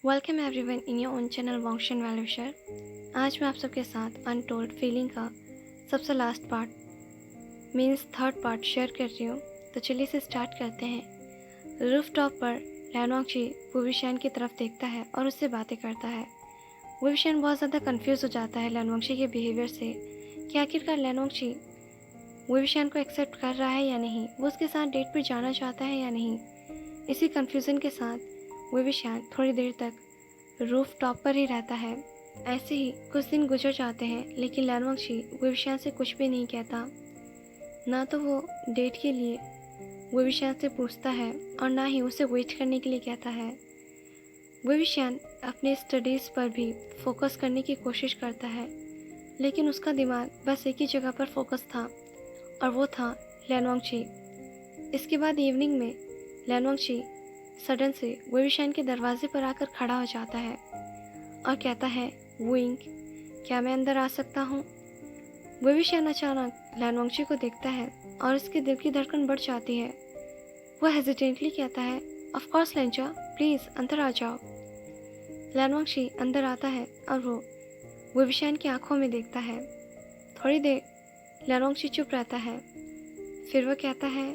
Welcome everyone in your own channel वंशन वैल्यूशर। आज मैं आप सबके साथ अनटोल्ड फीलिंग का सबसे last part means third part share कर रही हूँ। तो चलिए इसे स्टार्ट करते हैं। रूफ टॉप पर लैनोंगची वुविशान की तरफ देखता है और उससे बातें करता है। वुविशान बहुत ज़्यादा कंफ्यूज हो जाता है लैनोंगची के बिहेवियर से कि आखिरकार लैनोंगची वुविशान को एक्सेप्ट कर रहा है या नहीं, वो उसके साथ डेट पर जाना चाहता है या नहीं। इसी कन्फ्यूज़न के साथ वुविशान थोड़ी देर तक रूफ टॉप पर ही रहता है। ऐसे ही कुछ दिन गुजर जाते हैं, लेकिन लैनोंगची वुविशान से कुछ भी नहीं कहता। ना तो वो डेट के लिए वुविशान से पूछता है और ना ही उसे वेट करने के लिए कहता है। वुविशान अपने स्टडीज़ पर भी फोकस करने की कोशिश करता है, लेकिन उसका दिमाग बस एक ही जगह पर फोकस था और वो था लैनोंगची। इसके बाद इवनिंग में लैनोंगची सडन से वुविशान के दरवाजे पर आकर खड़ा हो जाता है और कहता है, विंग, क्या मैं अंदर आ सकता हूँ? वुविशान अचानक लैनोंगची को देखता है और उसके दिल की धड़कन बढ़ जाती है। वह हेजिटेंटली कहता है, ऑफ कोर्स लेंचा, प्लीज़ अंदर आ जाओ। लैनोंगची अंदर आता है और वो वुविशान की आंखों में देखता है। थोड़ी देर लैनोंगची चुप रहता है, फिर वह कहता है,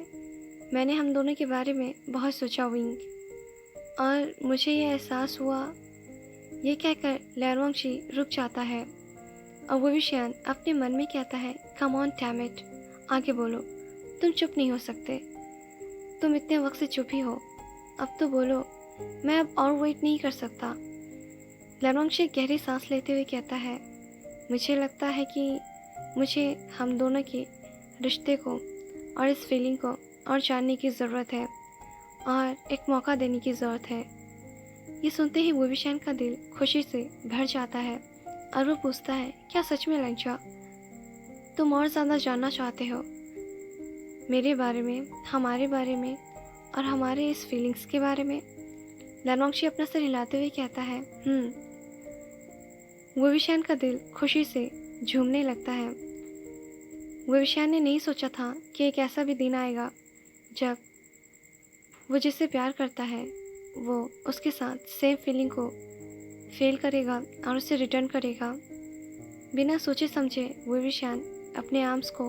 मैंने हम दोनों के बारे में बहुत सोचा विंग, और मुझे ये एहसास हुआ। ये कहकर लैनोंगची रुक जाता है और वुविशान अपने मन में कहता है, कम ऑन डैम इट, आगे बोलो, तुम चुप नहीं हो सकते, तुम इतने वक्त से चुप ही हो, अब तो बोलो, मैं अब और वेट नहीं कर सकता। लैनोंगची गहरी सांस लेते हुए कहता है, मुझे लगता है कि मुझे हम दोनों के रिश्ते को और इस फीलिंग को और जानने की ज़रूरत है और एक मौका देने की ज़रूरत है। ये सुनते ही वुविशान का दिल खुशी से भर जाता है और वो पूछता है, क्या सच में लेंचा, तुम और ज़्यादा जानना चाहते हो मेरे बारे में, हमारे बारे में और हमारे इस फीलिंग्स के बारे में? लैनोंगची अपना सर हिलाते हुए कहता है, वुविशान का दिल खुशी से झूमने लगता है। वुविशान ने नहीं सोचा था कि एक ऐसा भी दिन आएगा जब वो जिससे प्यार करता है वो उसके साथ सेम फीलिंग को फील करेगा और उसे रिटर्न करेगा। बिना सोचे समझे वुविशान अपने आर्म्स को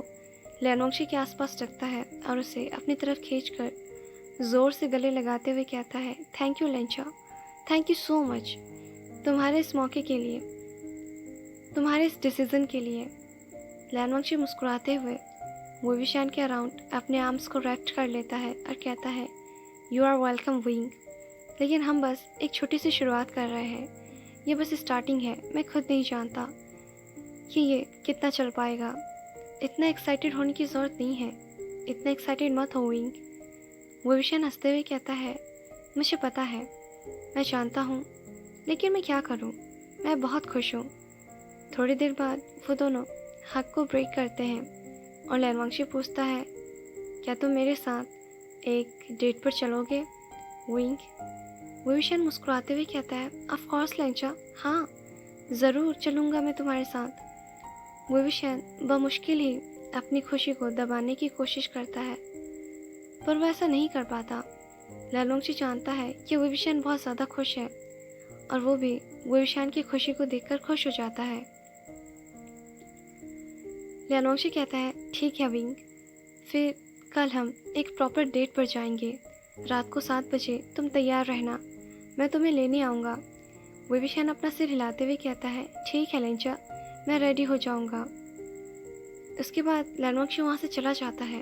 लैनोंगची के आसपास रखता है और उसे अपनी तरफ खींचकर ज़ोर से गले लगाते हुए कहता है, थैंक यू लेंचा, थैंक यू सो मच, तुम्हारे इस मौके के लिए, तुम्हारे इस डिसीज़न के लिए। लैनोंगची मुस्कुराते हुए वुविशान के अराउंड अपने आर्म्स को रैप्ट कर लेता है और कहता है, यू आर वेलकम विंग, लेकिन हम बस एक छोटी सी शुरुआत कर रहे हैं, ये बस स्टार्टिंग है। मैं खुद नहीं जानता कि ये कितना चल पाएगा। इतना एक्साइटेड होने की ज़रूरत नहीं है, इतना एक्साइटेड मत हो विंग। वुविशान हंसते हुए कहता है, मुझे पता है, मैं जानता हूँ, लेकिन मैं क्या करूँ, मैं बहुत खुश हूँ। थोड़ी देर बाद वो दोनों हक को ब्रेक करते हैं और लैनोंगची पूछता है, क्या तुम मेरे साथ एक डेट पर चलोगे विंग? वुविशान मुस्कुराते हुए कहता है, ऑफ कोर्स लेंचा, हाँ ज़रूर चलूँगा मैं तुम्हारे साथ। वुविशान बमुश्किल ही अपनी खुशी को दबाने की कोशिश करता है, पर वह ऐसा नहीं कर पाता। लैनोंगची जानता है कि वुविशान बहुत ज़्यादा खुश है और वो भी वुविशान की खुशी को देखकर खुश हो जाता है। लैनोंगची कहता है, ठीक है विंग, फिर कल हम एक प्रॉपर डेट पर जाएंगे। रात को 7 बजे तुम तैयार रहना, मैं तुम्हें लेने आऊँगा। वुविशान अपना सिर हिलाते हुए कहता है, ठीक है लेंचा, मैं रेडी हो जाऊँगा। उसके बाद लैनोंगची वहाँ से चला जाता है।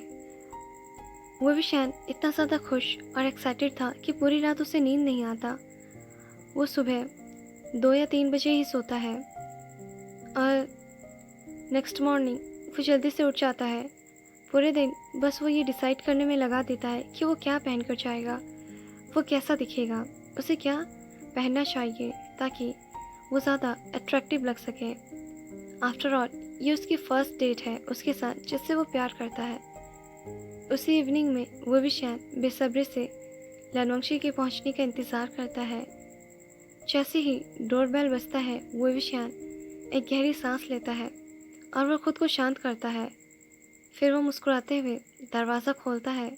वुविशान इतना ज़्यादा खुश और एक्साइटेड था कि पूरी रात उसे नींद नहीं आता। वो सुबह 2 या 3 बजे ही सोता है और नेक्स्ट मॉर्निंग वो जल्दी से उठ जाता है। पूरे दिन बस वो ये डिसाइड करने में लगा देता है कि वो क्या पहन कर जाएगा, वो कैसा दिखेगा, उसे क्या पहनना चाहिए ताकि वो ज़्यादा अट्रैक्टिव लग सके। आफ्टर ऑल ये उसकी फर्स्ट डेट है उसके साथ जिससे वो प्यार करता है। उसी इवनिंग में वुविशान बेसब्री से लैनोंगची के पहुंचने का इंतज़ार करता है। जैसे ही डोरबेल बजता है, वुविशान एक गहरी सांस लेता है और वह खुद को शांत करता है। फिर वो मुस्कुराते हुए दरवाज़ा खोलता है।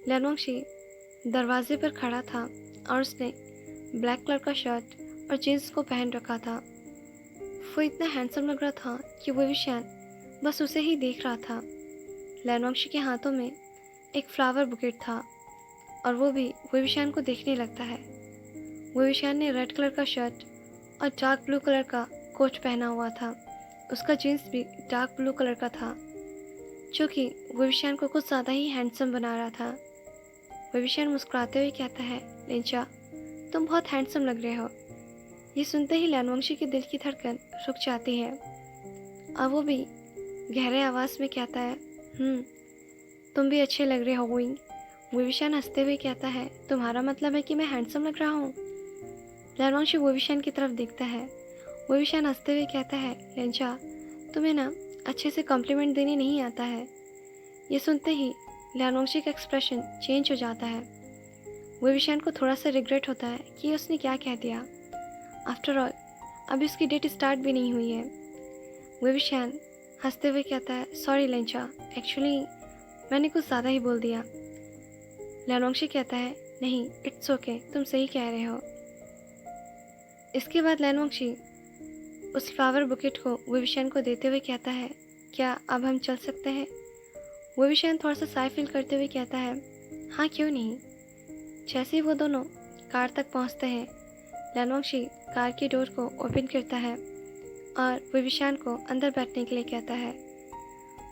लैनोंगची दरवाजे पर खड़ा था और उसने ब्लैक कलर का शर्ट और जीन्स को पहन रखा था। वो इतना हैंडसम लग रहा था कि वेविशान बस उसे ही देख रहा था। लैनवांशी के हाथों में एक फ्लावर बुकेट था और वो भी वेविशान को देखने लगता है। वेविशान ने रेड कलर का शर्ट और डार्क ब्लू कलर का कोट पहना हुआ था। उसका जीन्स भी डार्क ब्लू कलर का था, जो कि वेविशान को कुछ ज़्यादा ही हैंडसम बना रहा था। वेविशान मुस्कुराते हुए कहता है, लिंचा, तुम बहुत हैंडसम लग रहे हो। ये सुनते ही लैनवांशी के दिल की धड़कन रुक जाती है और वो भी गहरे आवाज़ में कहता है, तुम भी अच्छे लग रहे हो विंग। वेविशान हंसते हुए कहता है, तुम्हारा मतलब है कि मैं हैंडसम लग रहा हूँ? लैनवांशी वेविशान की तरफ देखता है। वेविशान हंसते हुए कहता है, लिंचा, तुम्हें ना अच्छे से कॉम्प्लीमेंट देने नहीं आता है। ये सुनते ही लैनवांशी का एक्सप्रेशन चेंज हो जाता है। वेविशान को थोड़ा सा रिग्रेट होता है कि उसने क्या कह दिया। आफ्टर ऑल अभी उसकी डेट स्टार्ट भी नहीं हुई है। वेविशान हंसते हुए कहता है, सॉरी लिंचा, एक्चुअली मैंने कुछ ज़्यादा ही बोल दिया। लैनवांशी कहता है, नहीं, इट्स ओके, तुम सही कह रहे हो। इसके बाद लैनवांशी उस फ्लावर बुकेट को वेविशान को देते हुए कहता है, क्या अब हम चल सकते हैं? वेविशान थोड़ा सा साय फील करते हुए कहता है, हाँ क्यों नहीं। जैसे ही वो दोनों कार तक पहुंचते हैं, लैनवांशी कार की डोर को ओपन करता है और वेविशान को अंदर बैठने के लिए कहता है।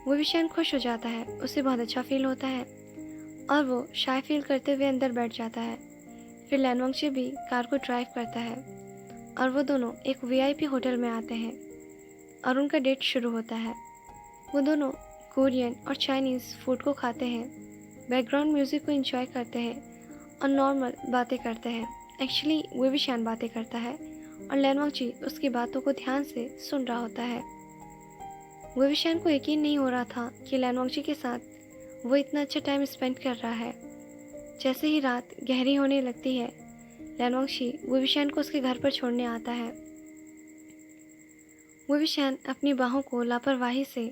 वेविशान खुश हो जाता है, उसे बहुत अच्छा फील होता है और वो शाय फील करते हुए अंदर बैठ जाता है। फिर लैनवांशी भी कार को ड्राइव करता है और वो दोनों एक वीआईपी होटल में आते हैं और उनका डेट शुरू होता है। वो दोनों कोरियन और चाइनीज़ फूड को खाते हैं, बैकग्राउंड म्यूज़िक को एंजॉय करते हैं और नॉर्मल बातें करते हैं। एक्चुअली वेविशान बातें करता है और लैनवांशी उसकी बातों को ध्यान से सुन रहा होता है। वेविशान को यकीन नहीं हो रहा था कि लैनवांशी के साथ वो इतना अच्छा टाइम स्पेंड कर रहा है। जैसे ही रात गहरी होने लगती है, लैनवांशी वेविशान को उसके घर पर छोड़ने आता है। वेविशान अपनी बाहों को लापरवाही से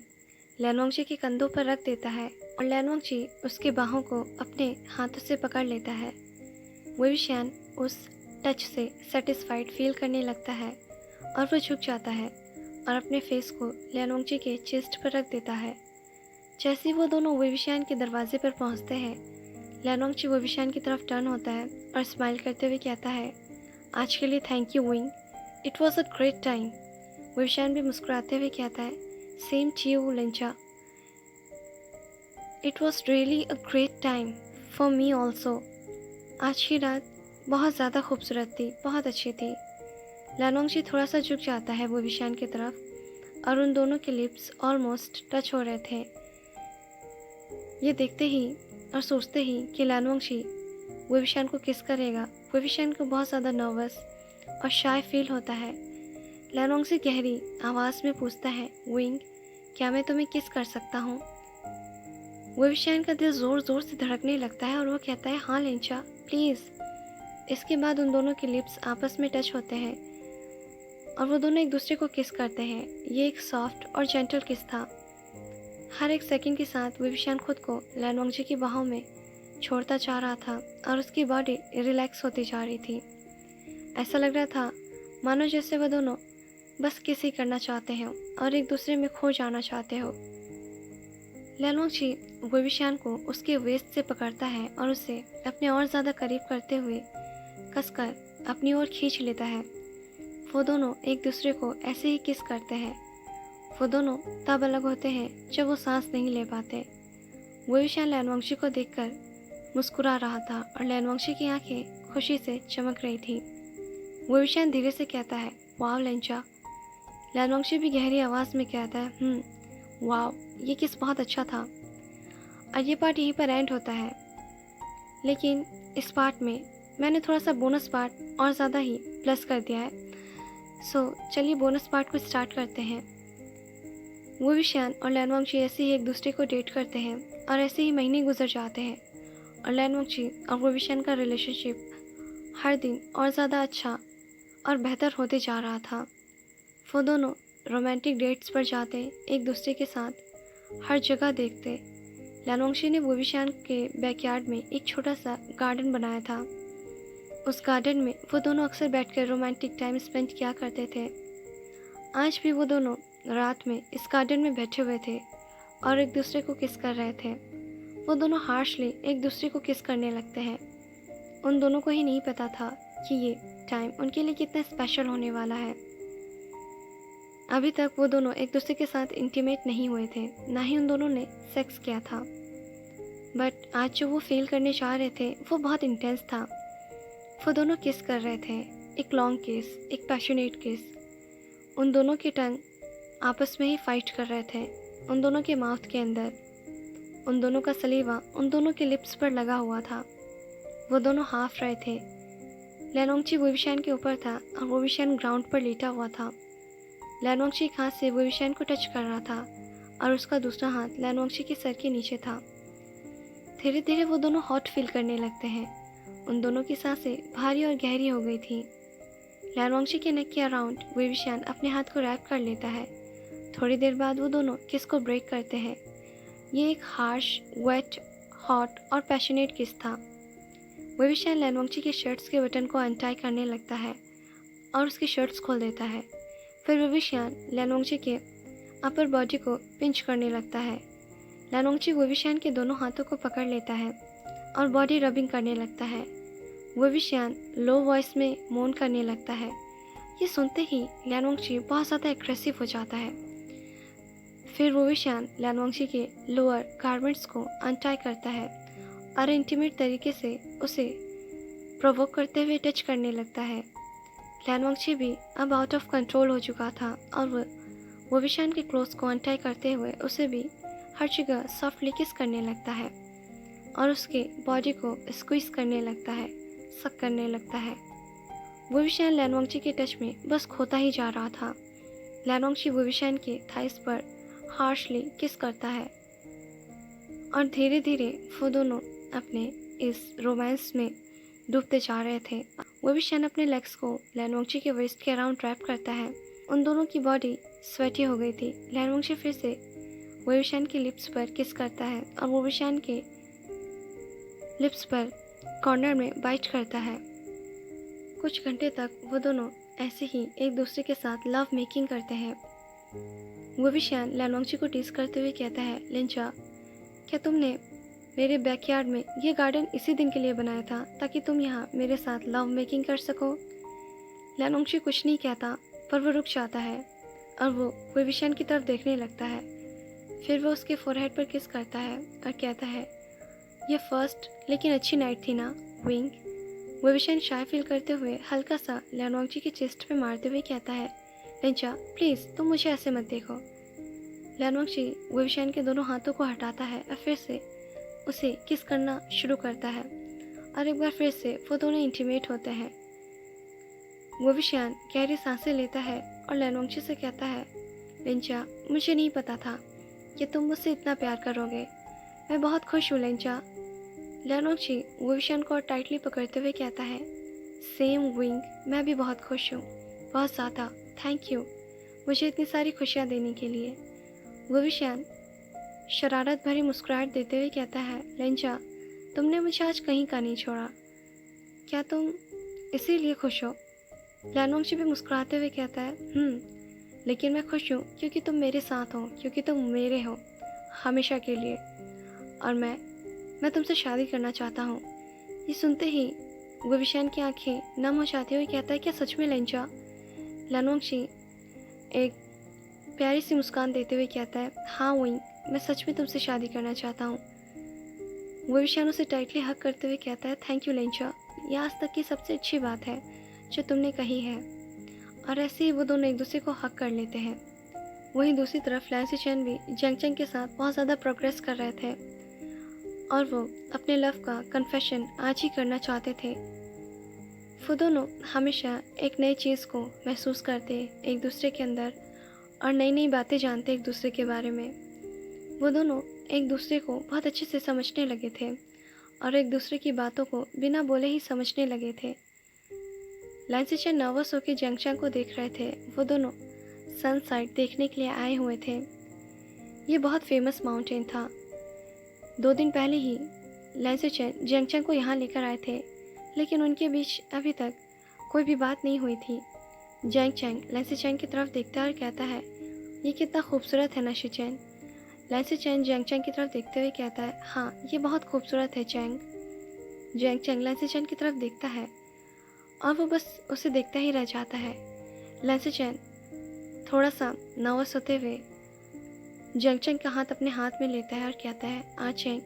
लैनवांशी के कंधों पर रख देता है और लैनवांशी उसके बाहों को अपने हाथों से पकड़ लेता है। वेविशान उस टच से सेटिस्फाइड फील करने लगता है और वो झुक जाता है और अपने फेस को लैनवांशी के चेस्ट पर रख देता है। जैसे ही वो दोनों वेविशान के दरवाजे पर पहुंचते हैं, लैनवांशी वेविशान की तरफ टर्न होता है और स्माइल करते हुए कहता है, आज के लिए thank you Wing, it was a great time. वेविशान भी मुस्कुराते हुए कहता है, सेम टू यू लिंचा, it was really a great time for me also. आज की रात बहुत ज़्यादा खूबसूरत थी, बहुत अच्छी थी। लैनवांशी थोड़ा सा झुक जाता है वेविशान की तरफ और उन दोनों के लिप्स ऑलमोस्ट टच हो रहे थे। ये देखते ही और सोचते ही कि लैनवांशी वेविशान को किस करेगा, वेविशान को बहुत ज़्यादा नर्वस और शाय फील होता है। लैनवांशी गहरी आवाज़ में पूछता है, विंग, क्या मैं तुम्हें किस कर सकता हूँ? वेविशान का दिल ज़ोर ज़ोर से धड़कने लगता है और वो कहता है, हाँ लिंचा, प्लीज़। इसके बाद उन दोनों के लिप्स आपस में टच होते हैं और वो दोनों एक दूसरे को किस करते हैं। ये एक सॉफ्ट और जेंटल किस था। हर एक सेकंड के साथ वेविशान खुद को लैनवांशी की बाहों में छोड़ता जा रहा था और उसकी बॉडी रिलैक्स होती जा रही थी। ऐसा लग रहा था मानो जैसे वो दोनों बस किस ही करना चाहते हो और एक दूसरे में खो जाना चाहते हो। लैनवांशी वेविशान को उसके वेस्ट से पकड़ता है और उसे अपने और ज़्यादा करीब करते हुए कसकर अपनी ओर खींच लेता है। वो दोनों एक दूसरे को ऐसे ही किस करते हैं। वो दोनों तब अलग होते हैं जब वो सांस नहीं ले पाते। वेविशान लैनवांशी को देखकर मुस्कुरा रहा था और लैनवांशी की आंखें खुशी से चमक रही थी। वेविशान धीरे से कहता है, वाव लिंचा। लैनवांशी भी गहरी आवाज़ में कहता है, वाव, ये किस बहुत अच्छा था। और ये पार्ट यहीं पर एंड होता है, लेकिन इस पार्ट में मैंने थोड़ा सा बोनस पार्ट और ज़्यादा ही प्लस कर दिया है। सो चलिए बोनस पार्ट को स्टार्ट करते हैं। वेविशान और लैनवांशी ऐसे ही एक दूसरे को डेट करते हैं और ऐसे ही महीने गुजर जाते हैं और लैनवांशी और वेविशान का रिलेशनशिप हर दिन और ज़्यादा अच्छा और बेहतर होते जा रहा था। वो दोनों रोमांटिक डेट्स पर जाते, एक दूसरे के साथ हर जगह देखते। लैनवांशी ने वेविशान के बैकयार्ड में एक छोटा सा गार्डन बनाया था उस गार्डन में वो दोनों अक्सर बैठकर रोमांटिक टाइम स्पेंड किया करते थे। आज भी वो दोनों रात में इस गार्डन में बैठे हुए थे और एक दूसरे को किस कर रहे थे। वो दोनों हार्शली एक दूसरे को किस करने लगते हैं। उन दोनों को ही नहीं पता था कि ये टाइम उनके लिए कितना स्पेशल होने वाला है। अभी तक वो दोनों एक दूसरे के साथ इंटीमेट नहीं हुए थे, ना ही उन दोनों ने सेक्स किया था। बट आज जो वो फील करने चाह रहे थे वो बहुत इंटेंस था। वो दोनों किस कर रहे थे, एक लॉन्ग किस, एक पैशनेट किस। उन दोनों के टंग आपस में ही फाइट कर रहे थे, उन दोनों के माउथ के अंदर। उन दोनों का सलीवा उन दोनों के लिप्स पर लगा हुआ था। वो दोनों हाफ रहे थे। लैनोंगची वोविशान के ऊपर था और वोविशान ग्राउंड पर लेटा हुआ था। लैनोंगची एक हाथ से वोविशान को टच कर रहा था और उसका दूसरा हाथ लैनोंगची के सर के नीचे था। धीरे धीरे वो दोनों हॉट फील करने लगते हैं। उन दोनों की सांसें भारी और गहरी हो गई थी। लैनोंगची के नेक के अराउंड वोविशान अपने हाथ को रैप कर लेता है। थोड़ी देर बाद वो दोनों किस को ब्रेक करते हैं। ये एक हार्श, वेट, हॉट और पैशनेट किस था। वोविशान लैनोंगची के शर्ट्स के बटन को अनटाई करने लगता है और उसकी शर्ट्स खोल देता है। फिर वोविशान लैनोंगची के अपर बॉडी को पिंच करने लगता है। लैनोंगची वोविशान के दोनों हाथों को पकड़ लेता है और बॉडी रबिंग करने लगता है। वोविशान लो वॉइस में मोन करने लगता है। ये सुनते ही लैनोंगची बहुत ज़्यादा एग्रेसिव हो जाता है। फिर वोविशान लैनोंगची के लोअर गारमेंट्स को अनटाई करता है और इंटीमेट तरीके से उसे प्रोवोक करते हुए टच करने लगता है। लैनोंगची भी अब आउट ऑफ कंट्रोल हो चुका था और वह वोविशान के क्लोथ्स को अनटाई करते हुए उसे भी हर जगह सॉफ्टली किस करने लगता है और उसके बॉडी को स्क्वीज करने लगता है, सक करने लगता है। वोविशान लैनोंगची के टच में बस खोता ही जा रहा था। लैनोंगची वोविशान के थाइस पर हार्शली किस करता है और धीरे धीरे वो दोनों अपने इस रोमांस में डूबते जा रहे थे। वोविशान अपने लेग्स को लैनोंगची के वेस्ट के अराउंड रैप करता है। उन दोनों की बॉडी स्वेटी हो गई थी। लैनोंगची फिर से वोविशान के लिप्स पर किस करता है और वोविशान के लिप्स पर कॉर्नर में बाइट करता है। कुछ घंटे तक वो दोनों ऐसे ही एक दूसरे के साथ लव मेकिंग करते हैं। वोविशान लैनोंगची को टीज करते हुए कहता है, लिंचा, क्या तुमने मेरे बैकयार्ड में ये गार्डन इसी दिन के लिए बनाया था ताकि तुम यहाँ मेरे साथ लव मेकिंग कर सको? लैनोंगची कुछ नहीं कहता, पर वो रुक जाता है और वो वोविशान की तरफ देखने लगता है। फिर वो उसके फोरहेड पर किस करता है और कहता है, ये फर्स्ट लेकिन अच्छी नाइट थी ना, विंग। वोविशान शाय फील करते हुए हल्का सा लैनोंगची के चेस्ट पे मारते हुए कहता है, लिंचा प्लीज़ तुम मुझे ऐसे मत देखो। लैनोंगची वोविशान के दोनों हाथों को हटाता है और फिर से उसे किस करना शुरू करता है और एक बार फिर से वो दोनों इंटीमेट होते हैं। वोविशान गहरी सांसें लेता है और लैनोंगची से कहता है, लिंचा, मुझे नहीं पता था कि तुम मुझसे इतना प्यार करोगे। मैं बहुत खुश हूँ लिंचा। लैनोंगची वोविशान को और टाइटली पकड़ते हुए कहता है, सेम विंग, मैं भी बहुत खुश हूँ, बहुत ज़्यादा। थैंक यू मुझे इतनी सारी खुशियाँ देने के लिए। वोविशान शरारत भरी मुस्कुराहट देते हुए कहता है, लिंचा, तुमने मुझे आज कहीं का नहीं छोड़ा, क्या तुम इसीलिए खुश हो? लैनोंगची भी मुस्कुराते हुए कहता है, लेकिन मैं खुश हूँ क्योंकि तुम मेरे साथ हो, क्योंकि तुम मेरे हो हमेशा के लिए, और मैं तुमसे शादी करना चाहता हूँ। ये सुनते ही वोविशान की आंखें नम हो जाती हुई कहता है, क्या सच में लिंचा? लैनोंगची एक प्यारी सी मुस्कान देते हुए कहता है, हाँ विंग, मैं सच में तुमसे शादी करना चाहता हूँ। वोविशान उसे टाइटली हक करते हुए कहता है, थैंक यू लिंचा, यह आज तक की सबसे अच्छी बात है जो तुमने कही है। और ऐसे ही वो दोनों एक दूसरे को हक कर लेते हैं। वहीं दूसरी तरफ लैंसी चैन भी जंगचंग के साथ बहुत ज़्यादा प्रोग्रेस कर रहे थे और वो अपने लव का कन्फेशन आज ही करना चाहते थे। वो दोनों हमेशा एक नई चीज़ को महसूस करते एक दूसरे के अंदर और नई नई बातें जानते एक दूसरे के बारे में। वो दोनों एक दूसरे को बहुत अच्छे से समझने लगे थे और एक दूसरे की बातों को बिना बोले ही समझने लगे थे। लैंसी चैन नर्वस होकर जंगचंग को देख रहे थे। वो दोनों सनसाइट देखने के लिए आए हुए थे। ये बहुत फेमस माउंटेन था। 2 दिन पहले ही लैंसी चैन जंगचंग को यहाँ लेकर आए थे। लेकिन उनके बीच अभी तक कोई भी बात नहीं हुई थी। जैंग चैंग लैंसी चैंग की तरफ देखता है और कहता है, ये कितना खूबसूरत है ना शिचेन। लैंसी चैंग जैंग चैंग की तरफ देखते हुए कहता है, हाँ ये बहुत खूबसूरत है चैंग। जैंग चैंग लैंसी चैंग की तरफ देखता है और वो बस उसे देखता ही रह जाता है। लैंसी चैंग थोड़ा सा नर्वस होते हुए जैंग चैंग का हाथ अपने हाथ में लेता है और कहता है, चैंग,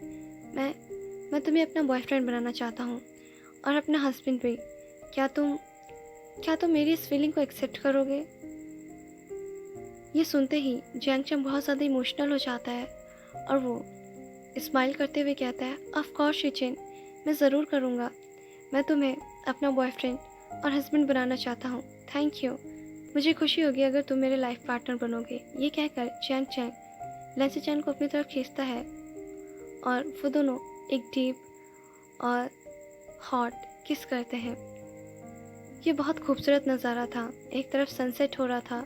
मैं तुम्हें अपना बॉयफ्रेंड बनाना चाहता हूँ और अपना हस्बैंड भी। क्या तुम मेरी इस फीलिंग को एक्सेप्ट करोगे? ये सुनते ही जैंग चैंग बहुत ज़्यादा इमोशनल हो जाता है और वो स्माइल करते हुए कहता है, ऑफ कोर्स शिचिन, मैं ज़रूर करूँगा। मैं तुम्हें अपना बॉयफ्रेंड और हस्बैंड बनाना चाहता हूँ। Thank you. मुझे खुशी होगी अगर तुम मेरे लाइफ पार्टनर बनोगे। ये कहकर जैंग चैंग लैंसी चैंग को अपनी तरफ खींचता है और वो दोनों एक डीप और हॉट किस करते हैं। ये बहुत खूबसूरत नज़ारा था। एक तरफ सनसेट हो रहा था,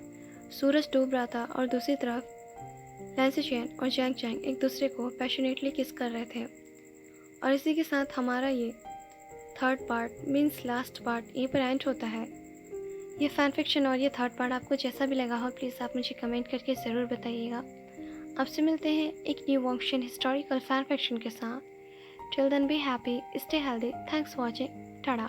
सूरज डूब रहा था और दूसरी तरफ लैंसी चैंग और जैंग चैंग एक दूसरे को पैशनेटली किस कर रहे थे। और इसी के साथ हमारा ये third part means last part यहीं पर एंड होता है। ये फैन फिक्शन और ये थर्ड पार्ट आपको जैसा भी लगा हो प्लीज़ आप मुझे कमेंट करके ज़रूर बताइएगा। आपसे मिलते हैं एक न्यू वॉन्क्शन हिस्टोरिकल फैन फिक्शन के साथ। Till then be happy, stay healthy, thanks for watching, Tata.